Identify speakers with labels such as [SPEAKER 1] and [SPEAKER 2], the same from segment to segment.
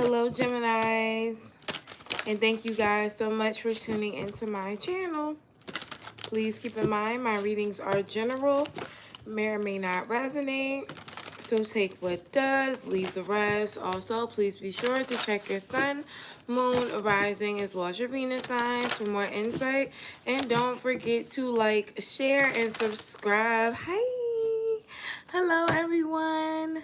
[SPEAKER 1] Hello, Geminis, and thank you guys so much for tuning into my channel. Please keep in mind my readings are general, may or may not resonate, so take what does, leave the rest. Also, please be sure to check your sun, moon, rising, as well as your Venus signs for more insight. And don't forget to like, share, and subscribe. Hi! Hello, everyone.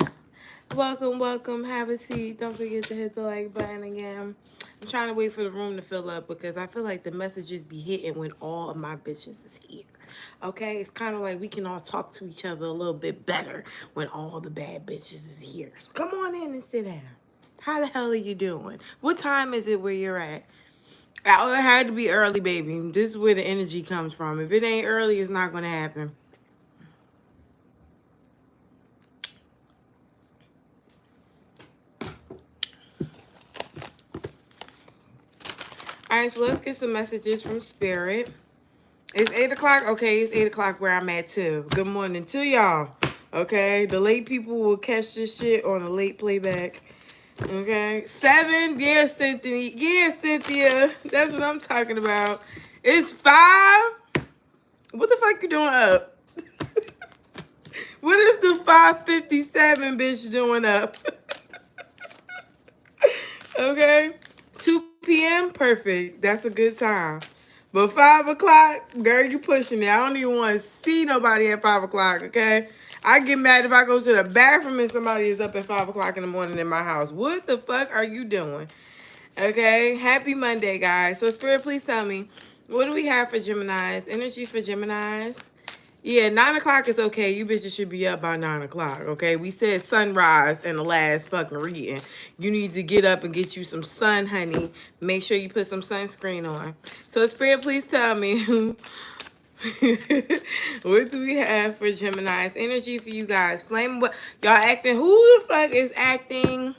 [SPEAKER 1] Welcome, welcome. Have a seat. Don't forget to hit the like button again. I'm trying to wait for the room to fill up because I feel like the messages be hitting when all of my bitches is here. Okay? It's kind of like we can all talk to each other a little bit better when all the bad bitches is here. So come on in and sit down. How the hell are you doing? What time is it where you're at? Oh, it had to be early, baby. This is where the energy comes from. If it ain't early, it's not going to happen. All right, so let's get some messages from Spirit. It's 8 o'clock? Okay, it's 8 o'clock where I'm at too. Good morning to y'all. Okay, the late people will catch this shit on a late playback. Okay, 7? Yeah, Cynthia. Yeah, Cynthia. That's what I'm talking about. It's 5? What the fuck you doing up? What is the 5:57 bitch doing up? Okay, 2 p.m. Perfect. That's a good time. But 5 o'clock, girl, you pushing it. I don't even want to see nobody at 5 o'clock, okay? I get mad if I go to the bathroom and somebody is up at 5 o'clock in the morning in my house. What the fuck are you doing? Okay, happy Monday, guys. So, Spirit, please tell me, what do we have for Geminis? Energies for Geminis? Yeah, 9 o'clock is okay. You bitches should be up by 9 o'clock, okay? We said sunrise in the last fucking reading. You need to get up and get you some sun, honey. Make sure you put some sunscreen on. So, Spirit, please tell me, what do we have for Gemini's energy for you guys? Flame, what y'all acting? Who the fuck is acting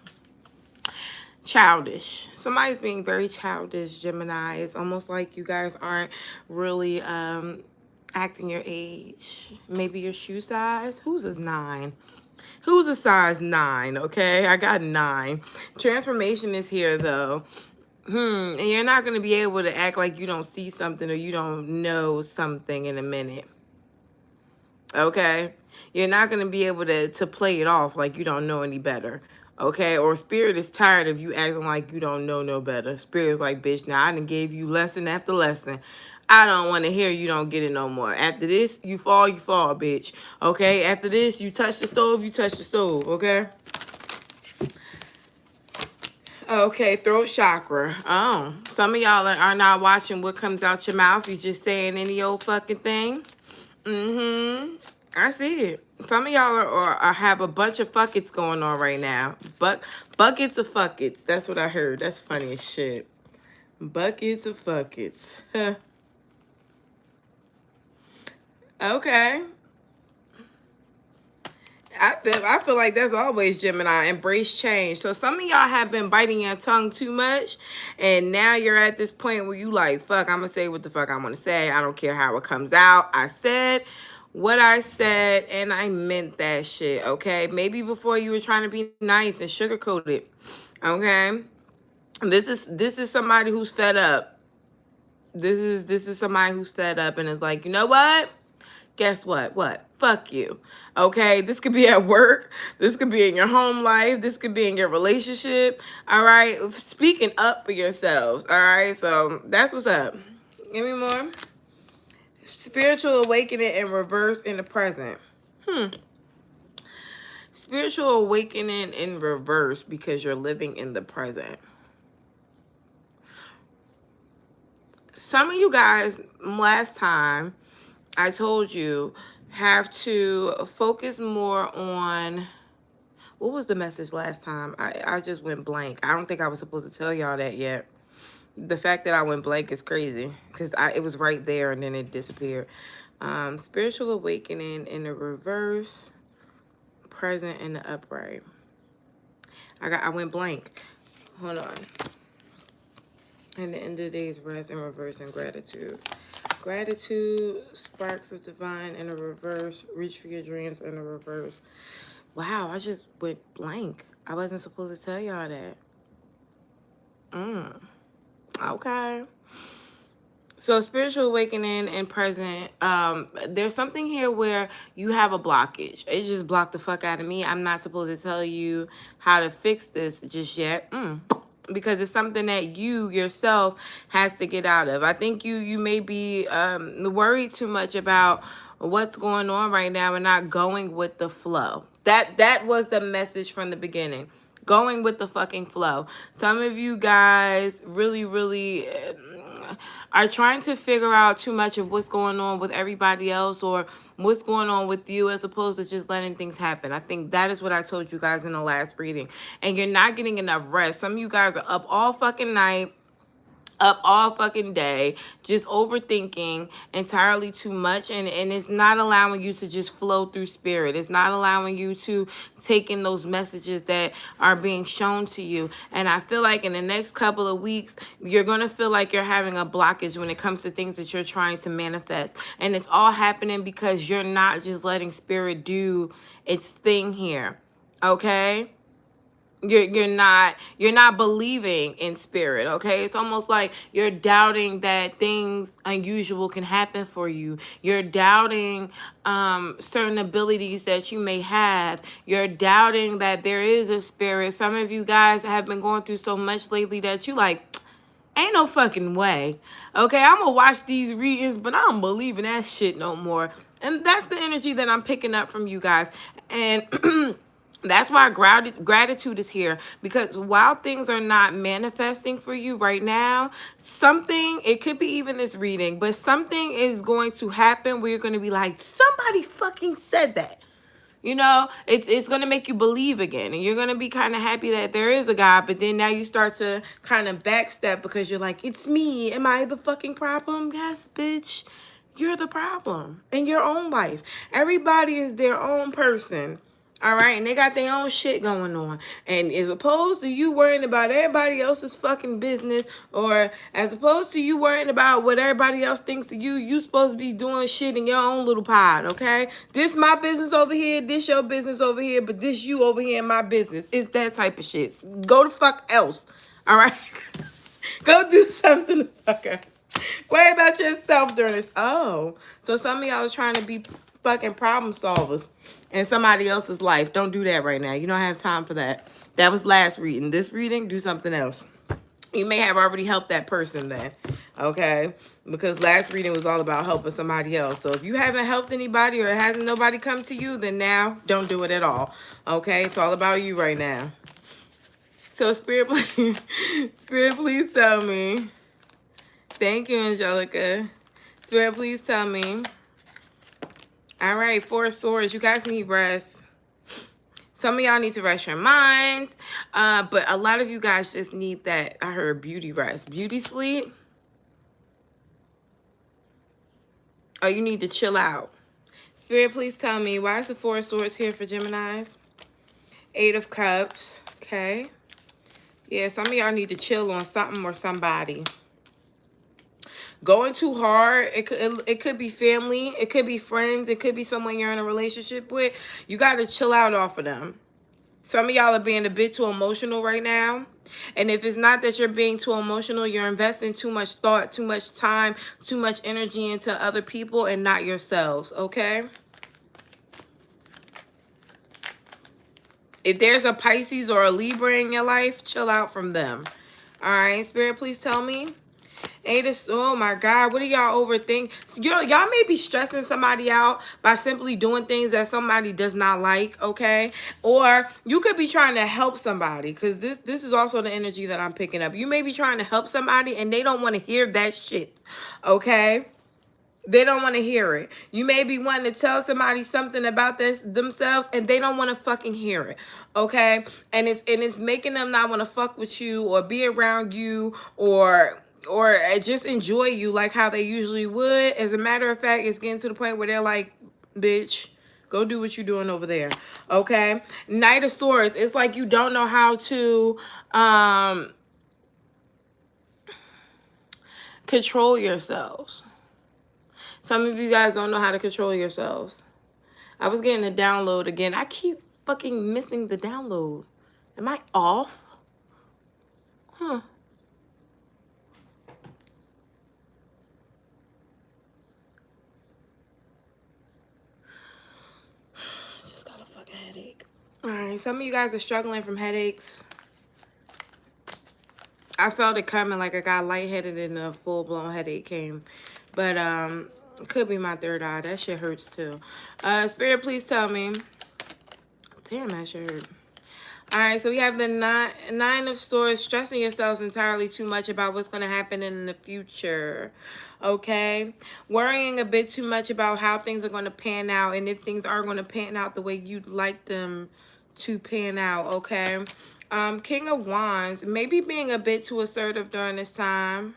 [SPEAKER 1] childish? Somebody's being very childish, Gemini. It's almost like you guys aren't really acting your age. Maybe your shoe size. Who's a 9? Who's a size 9? Okay, I got 9. Transformation is here though. And you're not going to be able to act like you don't see something or you don't know something in a minute. Okay? You're not going to be able to play it off like you don't know any better. Okay? Or Spirit is tired of you acting like you don't know no better. Spirit is like, bitch, now I done gave you lesson after lesson. I don't want to hear you don't get it no more. After this, you fall, bitch. Okay? After this, you touch the stove, you touch the stove. Okay? Okay, throat chakra. Oh, some of y'all are not watching what comes out your mouth. You just saying any old fucking thing. I see it. Some of y'all are have a bunch of fuckets going on right now. Buckets of fuckets. That's what I heard. That's funny as shit. Buckets of fuckets. Huh. Okay. I feel like that's always Gemini. Embrace change. So some of y'all have been biting your tongue too much, and now you're at this point where you like, fuck, I'm gonna say what the fuck I want to say. I don't care how it comes out. I said what I said, and I meant that shit. Okay, maybe before you were trying to be nice and sugarcoat it. Okay, this is somebody who's fed up. This is somebody who's fed up and is like, you know what? Guess what? What? Fuck you. Okay? This could be at work. This could be in your home life. This could be in your relationship. All right? Speaking up for yourselves. All right? So that's what's up. Give me more. Spiritual awakening in reverse in the present. Spiritual awakening in reverse because you're living in the present. Some of you guys, last time, I told you, have to focus more on, what was the message last time? I just went blank. I don't think I was supposed to tell y'all that yet. The fact that I went blank is crazy because it was right there and then it disappeared. Spiritual awakening in the reverse, present in the upright. I went blank. Hold on. And the end of the day is rest and reverse and gratitude. Gratitude, sparks of divine in a reverse, reach for your dreams in a reverse. Wow, I just went blank. I wasn't supposed to tell y'all that. Okay. So spiritual awakening and present, there's something here where you have a blockage. It just blocked the fuck out of me. I'm not supposed to tell you how to fix this just yet. Because it's something that you yourself has to get out of. I think you may be worried too much about what's going on right now and not going with the flow. That was the message from the beginning. Going with the fucking flow. Some of you guys really are trying to figure out too much of what's going on with everybody else or what's going on with you, as opposed to just letting things happen. I think that is what I told you guys in the last reading. And you're not getting enough rest. Some of you guys are up all fucking night, up all fucking day, just overthinking entirely too much, and it's not allowing you to just flow through spirit. It's not allowing you to take in those messages that are being shown to you. And I feel like in the next couple of weeks, you're going to feel like you're having a blockage when it comes to things that you're trying to manifest. And it's all happening because you're not just letting spirit do its thing here. Okay? You're not believing in spirit. Okay, it's almost like you're doubting that things unusual can happen for you. You're doubting certain abilities that you may have. You're doubting that there is a spirit. Some of you guys have been going through so much lately that you like, ain't no fucking way. Okay, I'm gonna watch these readings, but I don't believe in that shit no more. And that's the energy that I'm picking up from you guys. And that's why gratitude is here, because while things are not manifesting for you right now, something, it could be even this reading, but something is going to happen where you're going to be like, somebody fucking said that. You know, it's going to make you believe again, and you're going to be kind of happy that there is a God, but then now you start to kind of backstep because you're like, it's me. Am I the fucking problem? Yes, bitch. You're the problem in your own life. Everybody is their own person. All right, and they got their own shit going on. And as opposed to you worrying about everybody else's fucking business, or as opposed to you worrying about what everybody else thinks of you, you supposed to be doing shit in your own little pod, okay? This my business over here, this your business over here, but this you over here in my business. It's that type of shit. Go the fuck else, all right? Go do something the fuck else. Worry about yourself during this. Oh, so some of y'all are trying to be fucking problem solvers in somebody else's life. Don't do that right now. You don't have time for that. That was last reading. This reading, do something else. You may have already helped that person then, okay? Because last reading was all about helping somebody else. So if you haven't helped anybody or hasn't nobody come to you, then now don't do it at all, okay? It's all about you right now. So Spirit, please tell me. Thank you, Angelica. Spirit, please tell me. All right, 4 of Swords. You guys need rest. Some of y'all need to rest your minds. But a lot of you guys just need that, I heard, beauty rest. Beauty sleep. Or you need to chill out. Spirit, please tell me, why is the 4 of Swords here for Geminis? 8 of Cups. Okay. Yeah, some of y'all need to chill on something or somebody. Going too hard, it could be family, it could be friends, it could be someone you're in a relationship with. You got to chill out off of them. Some of y'all are being a bit too emotional right now. And if it's not that you're being too emotional, you're investing too much thought, too much time, too much energy into other people and not yourselves, okay? If there's a Pisces or a Libra in your life, chill out from them. All right, Spirit, please tell me. Oh my God, what do y'all overthink? Y'all may be stressing somebody out by simply doing things that somebody does not like, okay? Or you could be trying to help somebody, because this is also the energy that I'm picking up. You may be trying to help somebody and they don't want to hear that shit, okay? They don't want to hear it. You may be wanting to tell somebody something about themselves and they don't want to fucking hear it, okay? And it's making them not want to fuck with you or be around you or just enjoy you like how they usually would. As a matter of fact, it's getting to the point where they're like, bitch, go do what you're doing over there, okay? Knight of Swords, it's like you don't know how to control yourselves. Some of you guys don't know how to control yourselves. I was getting a download again. I keep fucking missing the download. Am I off? Huh. Some of you guys are struggling from headaches. I felt it coming, like I got lightheaded and a full-blown headache came. But it could be my third eye. That shit hurts too. Spirit, please tell me. Damn, that shit hurt. All right, so we have the nine of swords, stressing yourselves entirely too much about what's going to happen in the future. Okay, worrying a bit too much about how things are going to pan out and if things are going to pan out the way you'd like them to pan out. Okay, King of Wands, maybe being a bit too assertive during this time.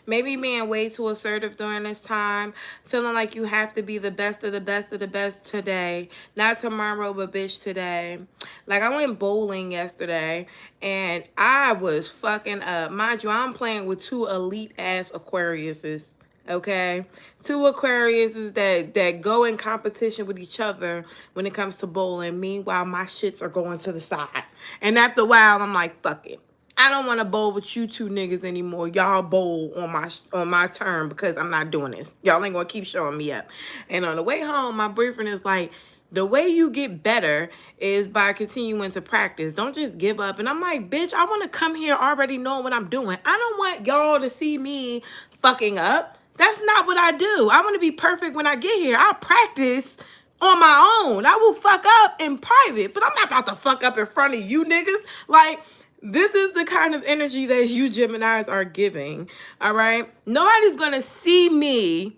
[SPEAKER 1] Maybe being way too assertive during this time. Feeling like you have to be the best of the best of the best today. Not tomorrow, but bitch today. Like, I went bowling yesterday, and I was fucking up. Mind you, I'm playing with two elite-ass Aquariuses. Okay? Two Aquariuses that go in competition with each other when it comes to bowling. Meanwhile, my shits are going to the side. And after a while, I'm like, fuck it. I don't want to bowl with you two niggas anymore. Y'all bowl on my turn because I'm not doing this. Y'all ain't going to keep showing me up. And on the way home, my boyfriend is like, the way you get better is by continuing to practice. Don't just give up. And I'm like, bitch, I want to come here already knowing what I'm doing. I don't want y'all to see me fucking up. That's not what I do. I want to be perfect when I get here. I'll practice on my own. I will fuck up in private, but I'm not about to fuck up in front of you niggas. Like, this is the kind of energy that you Geminis are giving, all right? Nobody's going to see me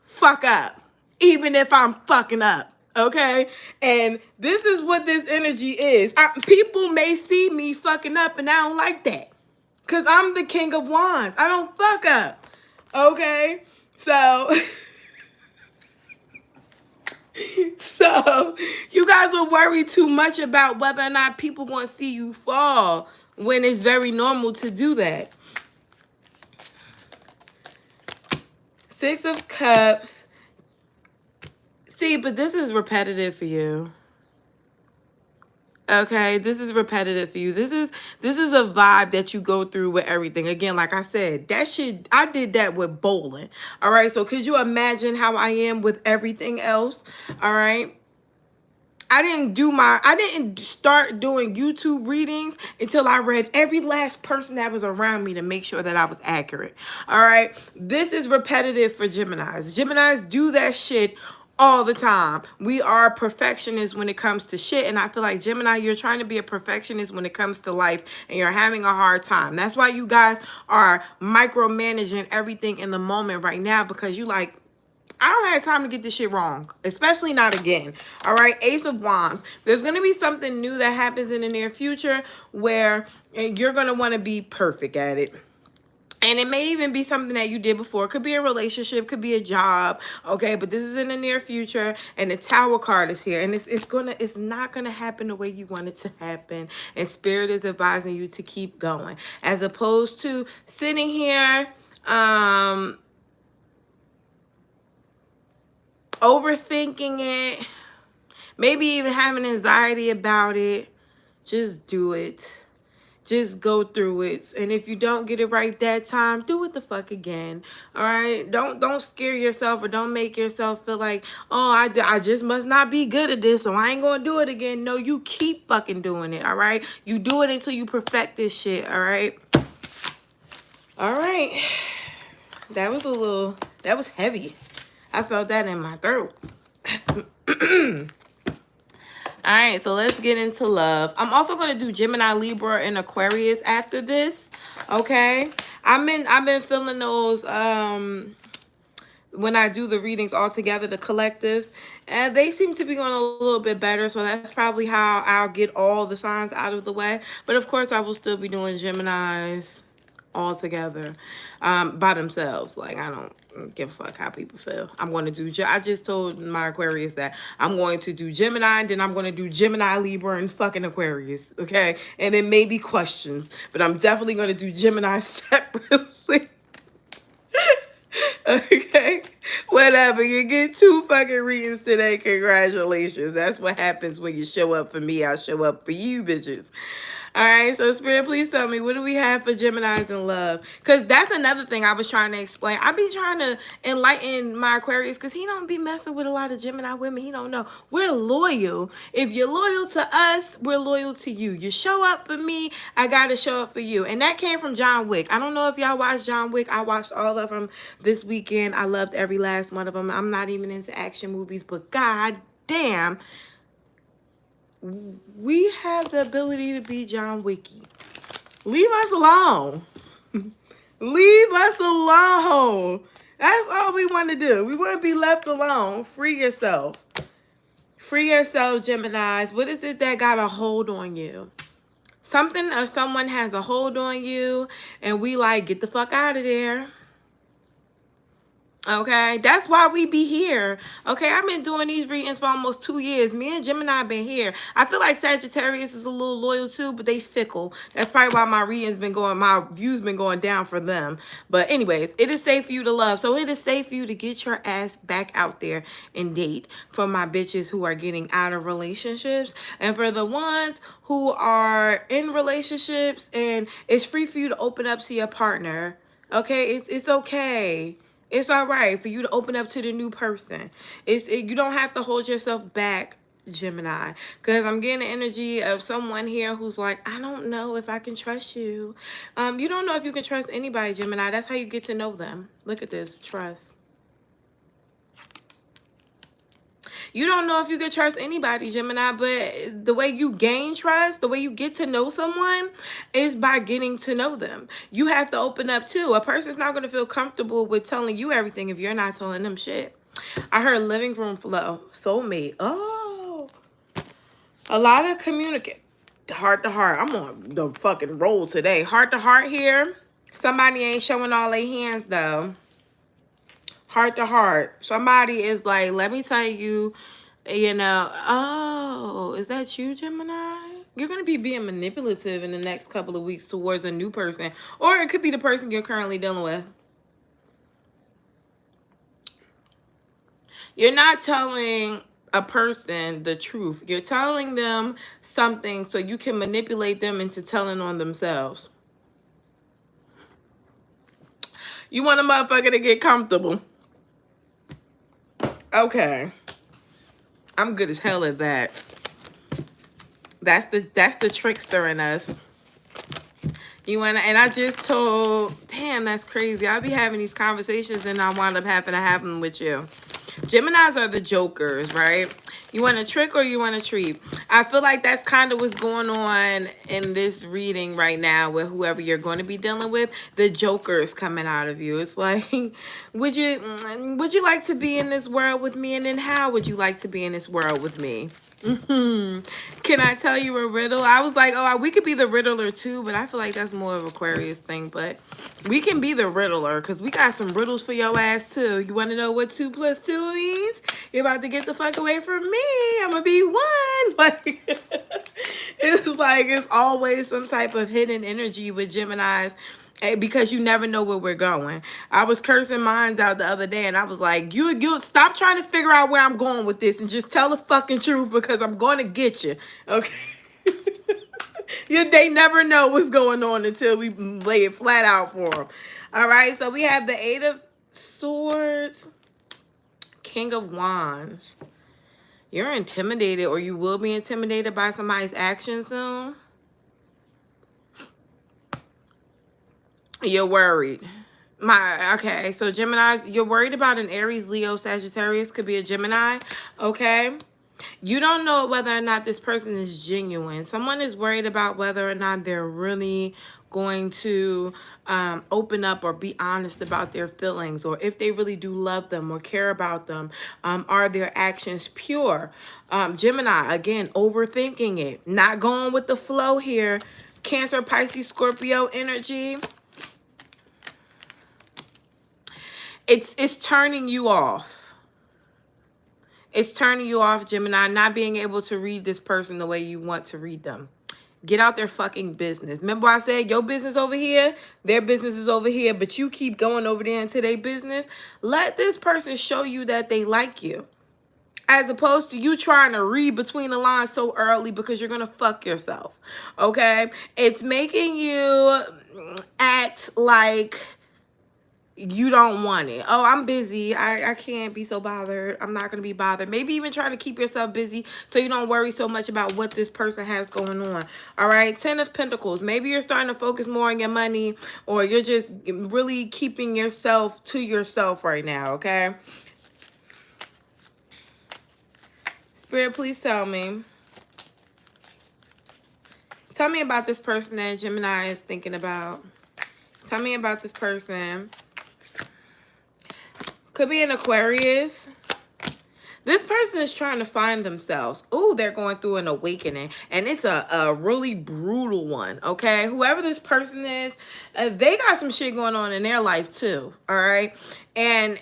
[SPEAKER 1] fuck up, even if I'm fucking up, okay? And this is what this energy is. People may see me fucking up, and I don't like that because I'm the King of Wands. I don't fuck up, okay? So... So, you guys will worry too much about whether or not people want to see you fall when it's very normal to do that. Six of Cups. See, but this is repetitive for you. Okay, this is repetitive for you. This is a vibe that you go through with everything. Again, like I said, that shit, I did that with bowling. All right, so could you imagine how I am with everything else? All right. I didn't start doing YouTube readings until I read every last person that was around me to make sure that I was accurate. All right. This is repetitive for Geminis. Geminis do that shit all the time. We are perfectionists when it comes to shit. And I feel like, Gemini, you're trying to be a perfectionist when it comes to life and you're having a hard time. That's why you guys are micromanaging everything in the moment right now, because you like, I don't have time to get this shit wrong, especially not again. All right, Ace of Wands. There's going to be something new that happens in the near future where you're going to want to be perfect at it. And it may even be something that you did before. It could be a relationship, could be a job, okay? But this is in the near future, and the Tower card is here. And it's not gonna happen the way you want it to happen. And Spirit is advising you to keep going, as opposed to sitting here, overthinking it, maybe even having anxiety about it. Just do it. Just go through it. And if you don't get it right that time, do it the fuck again. All right? Don't scare yourself, or don't make yourself feel like, oh, I just must not be good at this, so I ain't gonna do it again. No, you keep fucking doing it. All right? You do it until you perfect this shit. All right? All right. That was heavy. I felt that in my throat. All right, so let's get into love. I'm also going to do Gemini, Libra, and Aquarius after this, okay? I've been feeling those when I do the readings all together, the collectives, and they seem to be going a little bit better, so that's probably how I'll get all the signs out of the way. But of course, I will still be doing Geminis all together by themselves. Like, I don't give a fuck how people feel. I'm going to do, I just told my Aquarius that I'm going to do Gemini, and then I'm going to do Gemini, Libra, and fucking Aquarius, okay? And then maybe questions, but I'm definitely going to do Gemini separately. Okay, whatever. You get 2 fucking readings today. Congratulations. That's what happens when you show up for me. I show up for you, bitches. All right, so Spirit, please tell me, what do we have for Geminis in love? Because that's another thing I was trying to explain. I be trying to enlighten my Aquarius because he don't be messing with a lot of Gemini women. He don't know. We're loyal. If you're loyal to us, we're loyal to you. You show up for me, I got to show up for you. And that came from John Wick. I don't know if y'all watched John Wick. I watched all of them this weekend. I loved every last one of them. I'm not even into action movies, but god damn, we have the ability to be John Wicky. Leave us alone. Leave us alone. That's all we want to do. We want to be left alone. Free yourself. Free yourself, Geminis. What is it that got a hold on you? Something or someone has a hold on you and we like, get the fuck out of there. Okay, that's why we be here. Okay, I've been doing these readings for almost 2 years. Me and Gemini been here. I feel like Sagittarius is a little loyal too, but they fickle. That's probably why my readings been going, my views been going down for them. But anyways, it is safe for you to love. So it is safe for you to get your ass back out there and date. For my bitches who are getting out of relationships, and for the ones who are in relationships, and it's free for you to open up to your partner. Okay, it's okay. It's all right for you to open up to the new person. You don't have to hold yourself back, Gemini, because I'm getting the energy of someone here who's like, I don't know if I can trust you. You don't know if you can trust anybody, Gemini. That's how you get to know them. Look at this, trust. You don't know if you can trust anybody, Gemini, but the way you gain trust, the way you get to know someone is by getting to know them. You have to open up too. A person's not going to feel comfortable with telling you everything if you're not telling them shit. I heard living room flow, soulmate. Oh, a lot of communicate. Heart to heart. I'm on the fucking roll today. Heart to heart here. Somebody ain't showing all their hands though. Heart to heart. Somebody is like, let me tell you, you know, oh, is that you, Gemini? You're going to be being manipulative in the next couple of weeks towards a new person. Or it could be the person you're currently dealing with. You're not telling a person the truth. You're telling them something so you can manipulate them into telling on themselves. You want a motherfucker to get comfortable. Okay. I'm good as hell at that. That's the trickster in us. You wanna, and I just told, damn, that's crazy. I'll be having these conversations and I wind up having to have them with you. Geminis are the jokers, right? You want to trick or you want to treat? I feel like that's kind of what's going on in this reading right now with whoever you're going to be dealing with. The joker is coming out of you. It's like, would you like to be in this world with me? And then how would you like to be in this world with me? Can I tell you a riddle? I was like, oh, we could be the riddler too, but I feel like that's more of Aquarius thing. But we can be the riddler because we got some riddles for your ass too. You want to know what 2 + 2 means? You're about to get the fuck away from me. I'm gonna be 1. Like, it's like it's always some type of hidden energy with Geminis. Because you never know where we're going. I was cursing minds out the other day and I was like, you stop trying to figure out where I'm going with this and just tell the fucking truth because I'm going to get you. Okay. They never know what's going on until we lay it flat out for them. All right. So we have the 8 of Swords, King of Wands. You're intimidated or you will be intimidated by somebody's actions soon. You're worried. Okay, so Geminis, you're worried about an Aries, Leo, Sagittarius, could be a Gemini, okay? You don't know whether or not this person is genuine. Someone is worried about whether or not they're really going to open up or be honest about their feelings, or if they really do love them or care about them. Are their actions pure? Gemini, again, overthinking it, not going with the flow here. Cancer, Pisces, Scorpio energy. It's turning you off. It's turning you off, Gemini, not being able to read this person the way you want to read them. Get out their fucking business. Remember I said your business over here, their business is over here, but you keep going over there into their business. Let this person show you that they like you. as opposed to you trying to read between the lines so early because you're gonna fuck yourself. Okay, it's making you act like you don't want it. Oh, I'm busy. I can't be so bothered. I'm not going to be bothered. Maybe even trying to keep yourself busy so you don't worry so much about what this person has going on. All right. 10 of Pentacles. Maybe you're starting to focus more on your money, or you're just really keeping yourself to yourself right now. Okay. Spirit, please tell me. Tell me about this person that Gemini is thinking about. Tell me about this person. Could be an Aquarius. This person is trying to find themselves. Oh, they're going through an awakening. And it's a really brutal one, okay? Whoever this person is, they got some shit going on in their life too, all right? And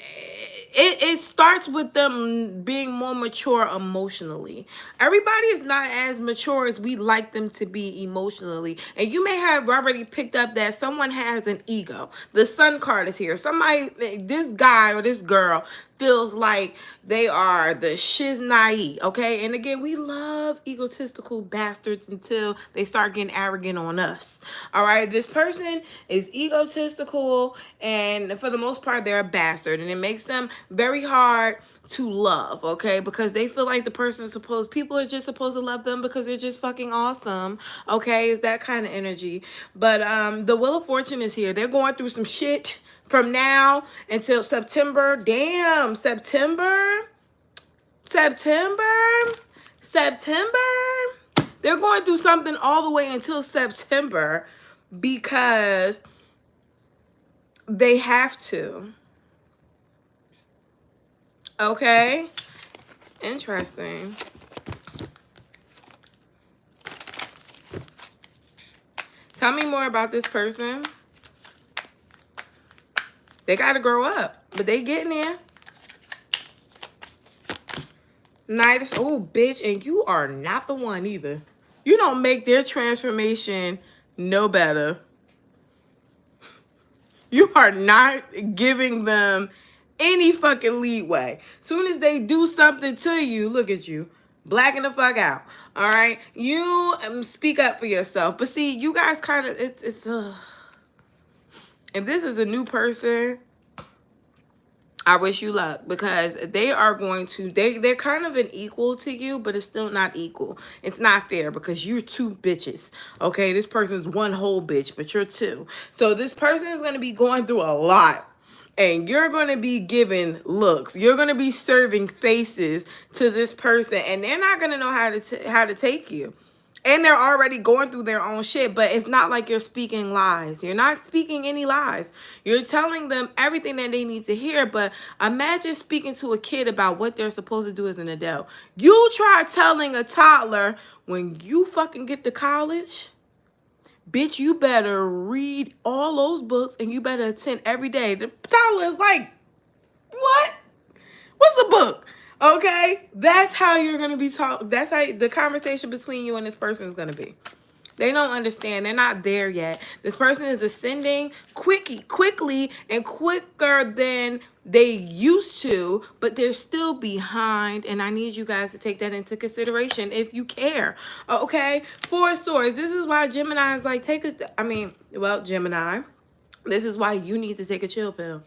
[SPEAKER 1] it starts with them being more mature emotionally. Everybody is not as mature as we like them to be emotionally. And you may have already picked up that someone has an ego. The Sun card is here. Somebody, this guy or this girl feels like they are the shiznai, okay? And again, we love egotistical bastards until they start getting arrogant on us, all right? This person is egotistical, and for the most part, they're a bastard, and it makes them very hard to love, okay? Because they feel like the person is people are just supposed to love them because they're just fucking awesome, okay? It's that kind of energy. But the Wheel of Fortune is here. They're going through some shit from now until September. Damn, September. They're going through something all the way until September because they have to. Okay? Interesting. Tell me more about this person. They got to grow up, but they getting there. Knight, oh, bitch, and you are not the one either. You don't make their transformation no better. You are not giving them any fucking leeway. Soon as they do something to you, look at you, blacking the fuck out. All right, you speak up for yourself. But see, you guys kind of if this is a new person, I wish you luck, because they are going to, they're kind of an equal to you, but it's still not equal. It's not fair because you're two bitches. Okay, this person's one whole bitch, but you're two. So this person is going to be going through a lot. And you're going to be giving looks. You're going to be serving faces to this person. And they're not going to know how to take you. And they're already going through their own shit. But it's not like you're speaking lies. You're not speaking any lies. You're telling them everything that they need to hear. But imagine speaking to a kid about what they're supposed to do as an adult. You try telling a toddler, when you fucking get to college, bitch, you better read all those books and you better attend every day. The toddler is like, what? What's a book? Okay? That's how you're going to be talking. That's how the conversation between you and this person is going to be. They don't understand. They're not there yet. This person is ascending quickly and quicker than they used to, but they're still behind. And I need you guys to take that into consideration if you care. Okay? Four of Swords. This is why Gemini is like, Gemini, this is why you need to take a chill pill.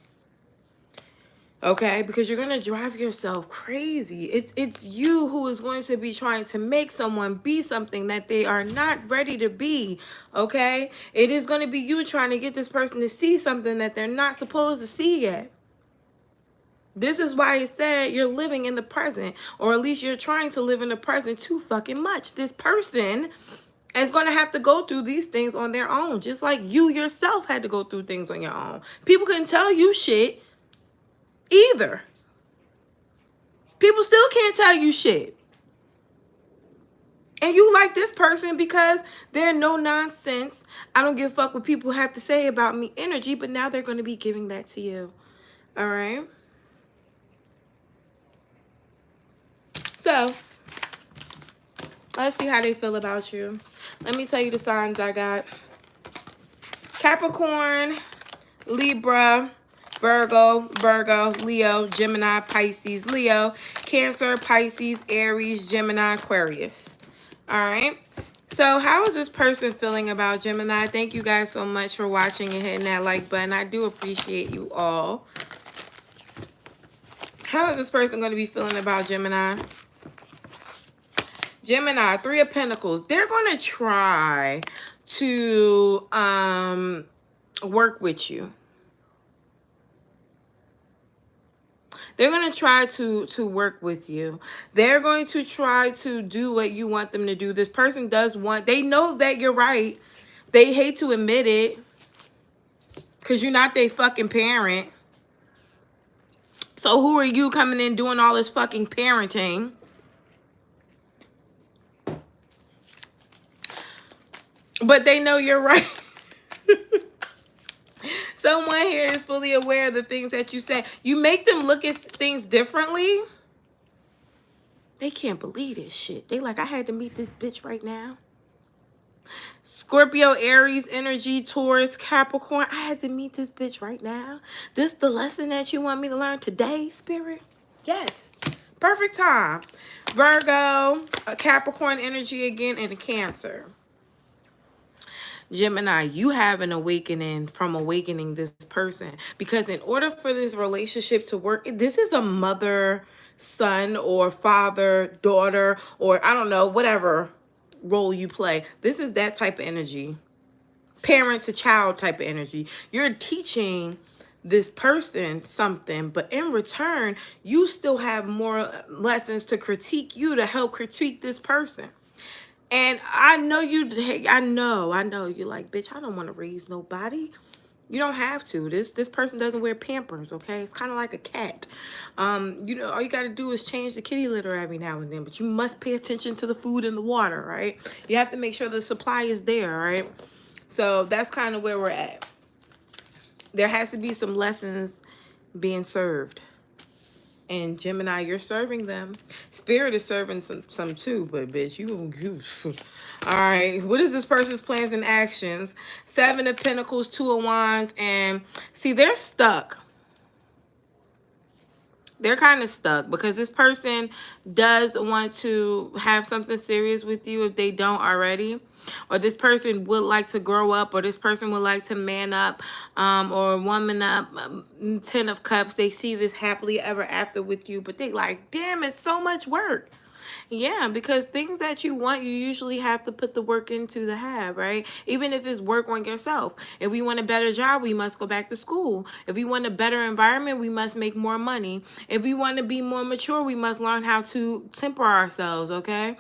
[SPEAKER 1] Okay, because you're going to drive yourself crazy. It's you who is going to be trying to make someone be something that they are not ready to be. Okay, it is going to be you trying to get this person to see something that they're not supposed to see yet. This is why it said you're living in the present, or at least you're trying to live in the present too fucking much. This person is going to have to go through these things on their own, just like you yourself had to go through things on your own. People couldn't tell you shit either. People still can't tell you shit. And you like this person because they're no nonsense, I don't give a fuck what people have to say about me energy, but now they're going to be giving that to you. All right? So, let's see how they feel about you. Let me tell you the signs I got. Capricorn, Libra, Virgo, Leo, Gemini, Pisces, Leo, Cancer, Pisces, Aries, Gemini, Aquarius. All right. So how is this person feeling about Gemini? Thank you guys so much for watching and hitting that like button. I do appreciate you all. How is this person going to be feeling about Gemini? Gemini, Three of Pentacles. They're going to try to work with you. They're going to try to work with you. They're going to try to do what you want them to do. This person does want, they know that you're right. They hate to admit it because you're not their fucking parent. So who are you coming in doing all this fucking parenting? But they know you're right. Someone here is fully aware of the things that you say. You make them look at things differently. They can't believe this shit. They like, I had to meet this bitch right now. Scorpio, Aries, energy, Taurus, Capricorn. I had to meet this bitch right now. This the lesson that you want me to learn today, Spirit? Yes. Perfect time. Virgo, a Capricorn energy again, and a Cancer. Gemini, you have an awakening from awakening this person. Because in order for this relationship to work, this is a mother, son, or father, daughter, or I don't know, whatever role you play. This is that type of energy. Parent to child type of energy. You're teaching this person something, but in return, you still have more lessons to critique you to help critique this person. And I know you, I know you're like, bitch, I don't want to raise nobody. You don't have to. This person doesn't wear Pampers, okay? It's kind of like a cat. You know, all you got to do is change the kitty litter every now and then, but you must pay attention to the food and the water, right? You have to make sure the supply is there, right? So that's kind of where we're at. There has to be some lessons being served. And Gemini, you're serving them. Spirit is serving some too, but bitch, you. All right, what is this person's plans and actions? Seven of Pentacles, Two of Wands, and see, they're stuck. They're kind of stuck because this person does want to have something serious with you if they don't already. Or this person would like to grow up, or this person would like to man up, or woman up. 10 of Cups, they see this happily ever after with you, but they like, damn, it's so much work. Yeah, because things that you want, you usually have to put the work into to have, right? Even if it's work on yourself. If we want a better job, we must go back to school. If we want a better environment, we must make more money. If we want to be more mature, we must learn how to temper ourselves, okay?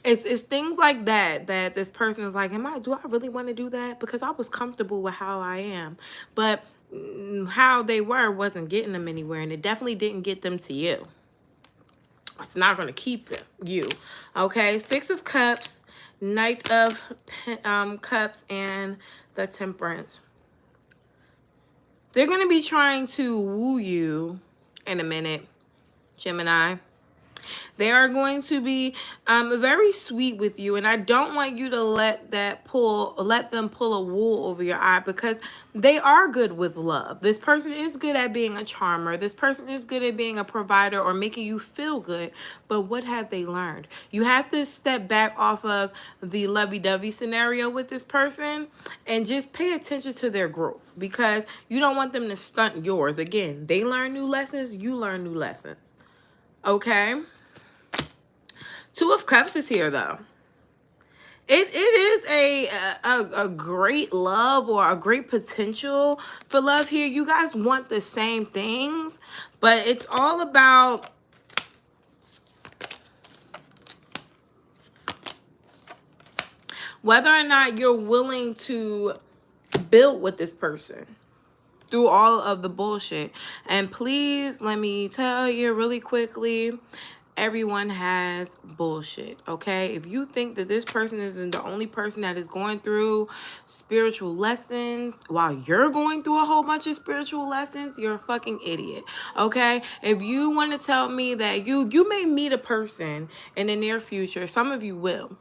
[SPEAKER 1] It's things like that that this person is like, do I really want to do that? Because I was comfortable with how I am. But how they were wasn't getting them anywhere, and it definitely didn't get them to you. It's not going to keep them, you. Okay, Six of Cups, Knight of Cups, and the Temperance. They're going to be trying to woo you in a minute, Gemini. They are going to be very sweet with you, and I don't want you to let them pull a wool over your eye, because they are good with love. This person is good at being a charmer. This person is good at being a provider or making you feel good. But what have they learned? You have to step back off of the lovey-dovey scenario with this person and just pay attention to their growth, because you don't want them to stunt yours. Again, they learn new lessons, you learn new lessons. Okay? Two of Cups is here, though. It is a great love, or a great potential for love here. You guys want the same things, but it's all about whether or not you're willing to build with this person through all of the bullshit. And please, let me tell you really quickly, everyone has bullshit, okay? If you think that this person isn't the only person that is going through spiritual lessons while you're going through a whole bunch of spiritual lessons, you're a fucking idiot, okay? If you want to tell me that you may meet a person in the near future, some of you will,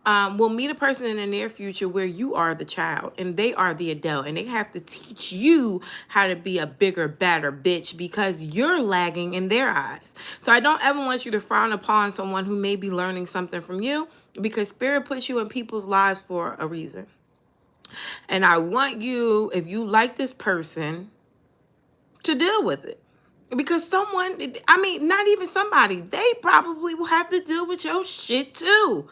[SPEAKER 1] will meet a person in the near future where you are the child and they are the adult, and they have to teach you how to be a bigger, better bitch because you're lagging in their eyes. So I don't ever want you to frown upon someone who may be learning something from you, because spirit puts you in people's lives for a reason. And I want you, if you like this person, to deal with it. Because someone, I mean, not even somebody, they probably will have to deal with your shit too.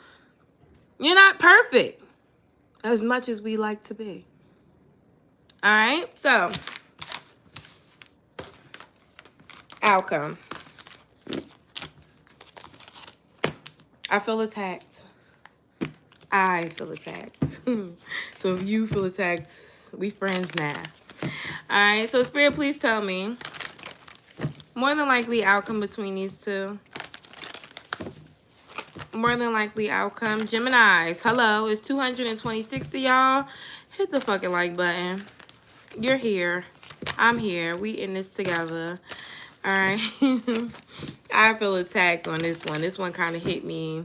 [SPEAKER 1] You're not perfect as much as we like to be. All right, so outcome. I feel attacked. I feel attacked. So if you feel attacked, we friends now. All right, so Spirit, please tell me more than likely outcome between these two. More than likely outcome. Geminis, hello. It's 226 of y'all. Hit the fucking like button. You're here. I'm here. We in this together. All right. I feel attacked on this one. This one kind of hit me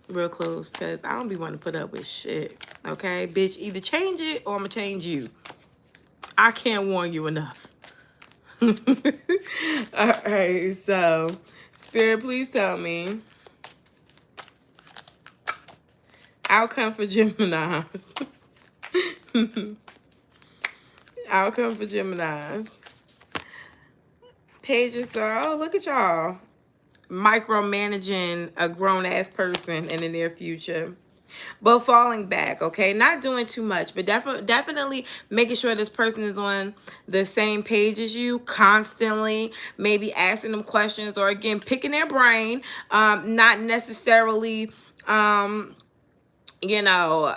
[SPEAKER 1] real close because I don't be wanting to put up with shit. Okay, bitch, either change it or I'm going to change you. I can't warn you enough. All right, so Spirit, please tell me outcome for Geminis. Outcome for Geminis. Page of Star. Oh, look at y'all. Micromanaging a grown-ass person in the near future. But falling back, okay? Not doing too much, but definitely making sure this person is on the same page as you constantly. Maybe asking them questions or, again, picking their brain. Not necessarily... you know,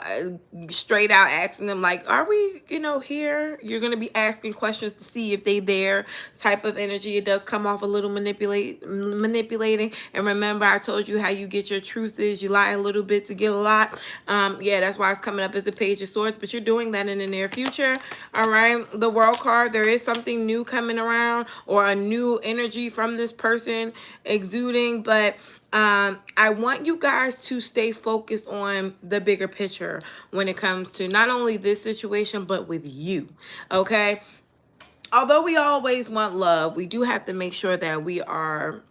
[SPEAKER 1] straight out asking them like, are we, you know, here? You're going to be asking questions to see if they there type of energy. It does come off a little manipulating. And remember, I told you how you get your truth is you lie a little bit to get a lot. Yeah, that's why it's coming up as a Page of Swords, but you're doing that in the near future. All right. The World card, there is something new coming around or a new energy from this person exuding, but I want you guys to stay focused on the bigger picture when it comes to not only this situation, but with you, okay? Although we always want love, we do have to make sure that we are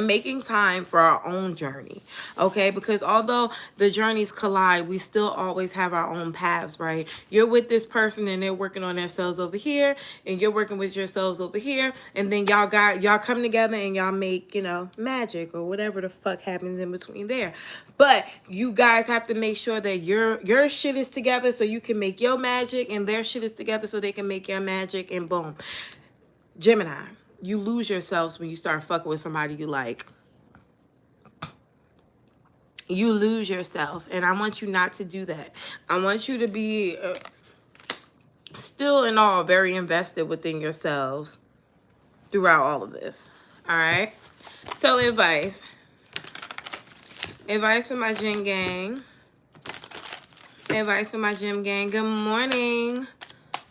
[SPEAKER 1] making time for our own journey, okay? Because although the journeys collide, we still always have our own paths, right? You're with this person and they're working on themselves over here, and you're working with yourselves over here, and then y'all come together and y'all make, you know, magic or whatever the fuck happens in between there. But you guys have to make sure that your shit is together so you can make your magic, and their shit is together so they can make your magic, and boom. Gemini, you lose yourselves when you start fucking with somebody you like. You lose yourself, and I want you not to do that. I want you to be still in all very invested within yourselves throughout all of this. All right? So advice. Advice for my Gem gang. Advice for my Gem gang. Good morning,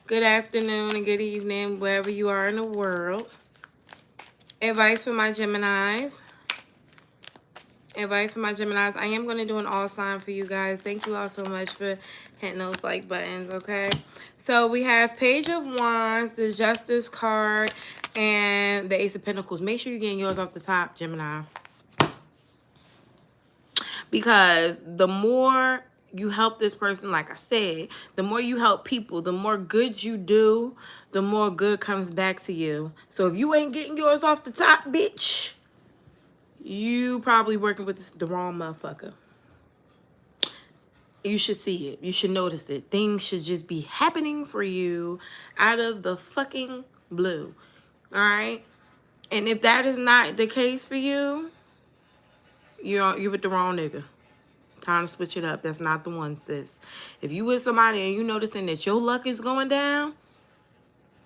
[SPEAKER 1] good afternoon, and good evening, wherever you are in the world. Advice for my Geminis. Advice for my Geminis. I am going to do an all sign for you guys. Thank you all so much for hitting those like buttons, okay? So we have Page of Wands, the Justice card, and the Ace of Pentacles. Make sure you're getting yours off the top, Gemini. Because the more you help this person, like I said, the more you help people, the more good you do, the more good comes back to you. So if you ain't getting yours off the top, bitch, you probably working with the wrong motherfucker. You should see it. You should notice it. Things should just be happening for you out of the fucking blue. All right? And if that is not the case for you, you're with the wrong nigga. Time to switch it up. That's not the one, sis. If you with somebody and you noticing that your luck is going down,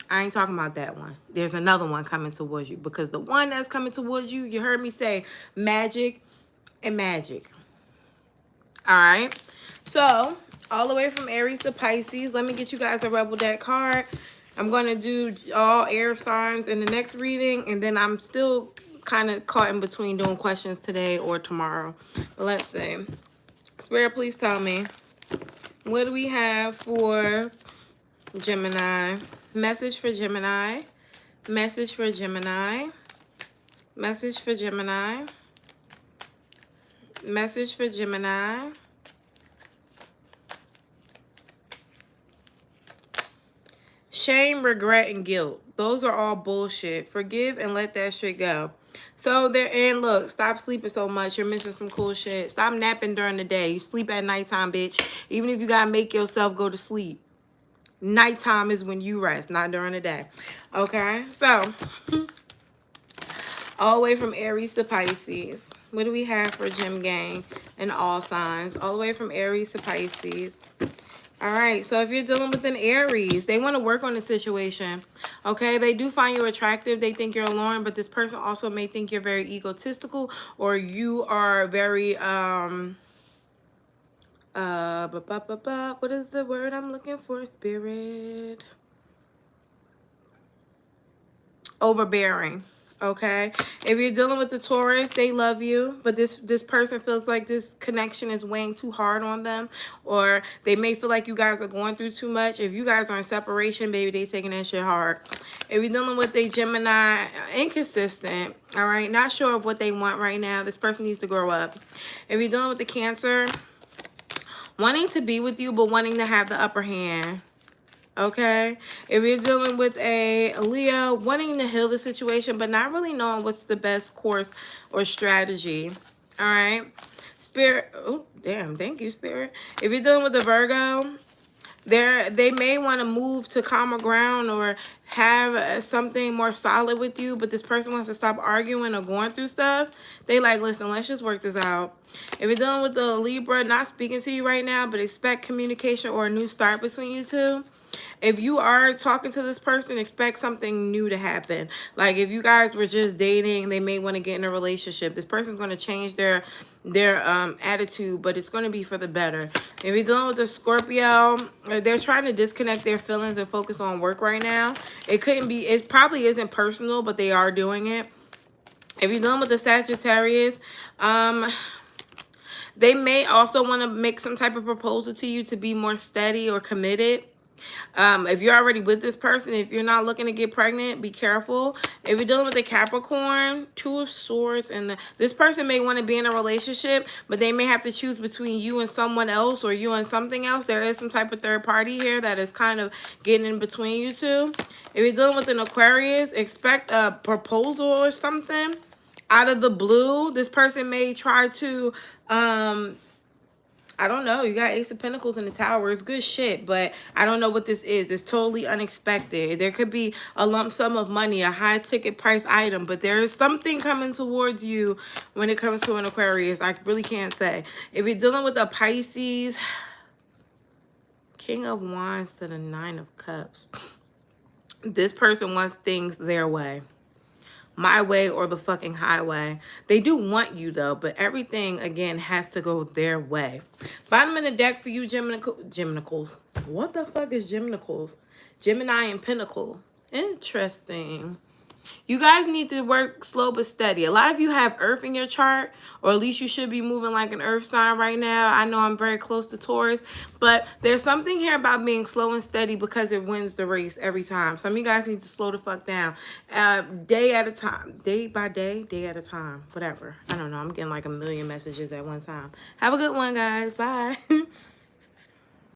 [SPEAKER 1] I ain't talking about that one. There's another one coming towards you. Because the one that's coming towards you, you heard me say magic and magic. All right? So, all the way from Aries to Pisces, let me get you guys a Rebel deck card. I'm going to do all air signs in the next reading, and then I'm still kind of caught in between doing questions today or tomorrow. But let's see. Spirit, please tell me. What do we have for Gemini? Message for Gemini. Message for Gemini. Message for Gemini. Message for Gemini. Shame, regret, and guilt. Those are all bullshit. Forgive and let that shit go. So there, and look, stop sleeping so much. You're missing some cool shit. Stop napping during the day. You sleep at nighttime, bitch. Even if you gotta make yourself go to sleep. Nighttime is when you rest, not during the day. Okay, so all the way from Aries to Pisces. What do we have for Gem Gang and all signs? All the way from Aries to Pisces. All right, so if you're dealing with an Aries, they want to work on the situation, okay? They do find you attractive. They think you're alluring, but this person also may think you're very egotistical, or you are very, what is the word I'm looking for, Spirit? Overbearing. Okay, if you're dealing with the Taurus, they love you, but this person feels like this connection is weighing too hard on them, or they may feel like you guys are going through too much. If you guys are in separation, baby, they taking that shit hard. If you're dealing with a Gemini, inconsistent, all right, not sure of what they want right now. This person needs to grow up. If you're dealing with the Cancer, wanting to be with you, but wanting to have the upper hand. Okay, if you're dealing with a Leo, wanting to heal the situation, but not really knowing what's the best course or strategy. All right, Spirit. Oh, damn. Thank you, Spirit. If you're dealing with a Virgo, they may want to move to calmer ground or have something more solid with you, but this person wants to stop arguing or going through stuff. They like, listen, let's just work this out. If you're dealing with the Libra, not speaking to you right now, but expect communication or a new start between you two. If you are talking to this person, expect something new to happen. Like if you guys were just dating, they may want to get in a relationship. This person's going to change their attitude, but it's going to be for the better. If you're dealing with a Scorpio, they're trying to disconnect their feelings and focus on work right now. It probably isn't personal, but they are doing it. If you're dealing with the Sagittarius, they may also want to make some type of proposal to you to be more steady or committed. If you're already with this person, if you're not looking to get pregnant, be careful. If you're dealing with a Capricorn, Two of Swords, and this person may want to be in a relationship, but they may have to choose between you and someone else or you and something else. There is some type of third party here that is kind of getting in between you two. If you're dealing with an Aquarius, expect a proposal or something out of the blue. This person may try to I don't know. You got Ace of Pentacles in the Tower. It's good shit, but I don't know what this is. It's totally unexpected. There could be a lump sum of money, a high ticket price item, but there is something coming towards you when it comes to an Aquarius. I really can't say. If you're dealing with a Pisces, King of Wands to the Nine of Cups. This person wants things their way. My way or the fucking highway. They do want you though, but everything again has to go their way. Bottom of the deck for you, Geminicals. What the fuck is Geminicals? Gemini and Pinnacle. Interesting. You guys need to work slow but steady. A lot of you have Earth in your chart, or at least you should be moving like an Earth sign right now. I know I'm very close to Taurus, but there's something here about being slow and steady because it wins the race every time. Some of you guys need to slow the fuck down. Day at a time. Day by day, day at a time. Whatever. I don't know. I'm getting like a million messages at one time. Have a good one, guys. Bye.